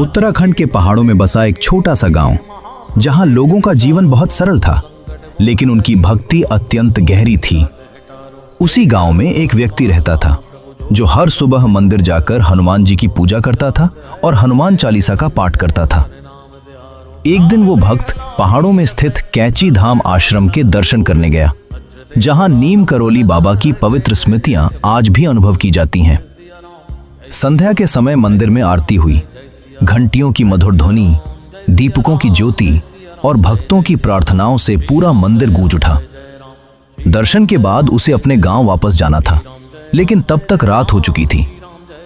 उत्तराखंड के पहाड़ों में बसा एक छोटा सा गांव, जहां लोगों का जीवन बहुत सरल था, लेकिन उनकी भक्ति अत्यंत गहरी थी। उसी गांव में एक व्यक्ति रहता था जो हर सुबह मंदिर जाकर हनुमान जी की पूजा करता था और हनुमान चालीसा का पाठ करता था। एक दिन वो भक्त पहाड़ों में स्थित कैची धाम आश्रम के दर्शन करने गया, जहां नीम करोली बाबा की पवित्र स्मृतियां आज भी अनुभव की जाती हैं। संध्या के समय मंदिर में आरती हुई। घंटियों की मधुर ध्वनि, दीपकों की ज्योति और भक्तों की प्रार्थनाओं से पूरा मंदिर गूंज उठा। दर्शन के बाद उसे अपने गांव वापस जाना था, लेकिन तब तक रात हो चुकी थी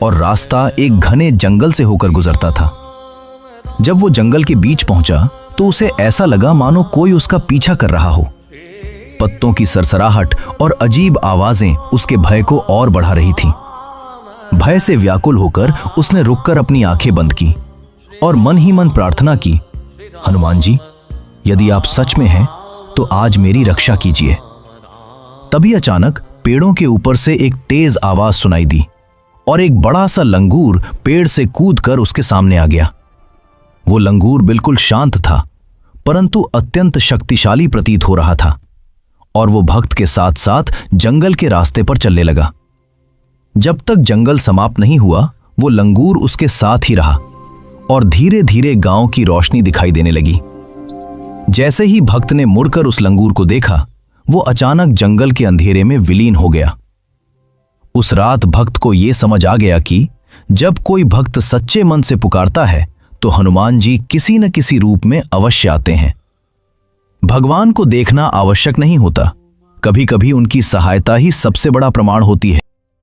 और रास्ता एक घने जंगल से होकर गुजरता था। जब वो जंगल के बीच पहुंचा तो उसे ऐसा लगा मानो कोई उसका पीछा कर रहा हो। पत्तों की सरसराहट और अजीब आवाजें उसके भय को और बढ़ा रही थीं। भय से व्याकुल होकर उसने रुककर अपनी आंखें बंद की और मन ही मन प्रार्थना की, हनुमान जी, यदि आप सच में हैं तो आज मेरी रक्षा कीजिए। तभी अचानक पेड़ों के ऊपर से एक तेज आवाज सुनाई दी और एक बड़ा सा लंगूर पेड़ से कूदकर उसके सामने आ गया। वो लंगूर बिल्कुल शांत था, परंतु अत्यंत शक्तिशाली प्रतीत हो रहा था और वो भक्त के साथ साथ जंगल के रास्ते पर चलने लगा। जब तक जंगल समाप्त नहीं हुआ, वो लंगूर उसके साथ ही रहा और धीरे धीरे गांव की रोशनी दिखाई देने लगी। जैसे ही भक्त ने मुड़कर उस लंगूर को देखा, वो अचानक जंगल के अंधेरे में विलीन हो गया। उस रात भक्त को यह समझ आ गया कि जब कोई भक्त सच्चे मन से पुकारता है तो हनुमान जी किसी न किसी रूप में अवश्य आते हैं। भगवान को देखना आवश्यक नहीं होता, कभी कभी उनकी सहायता ही सबसे बड़ा प्रमाण होती है।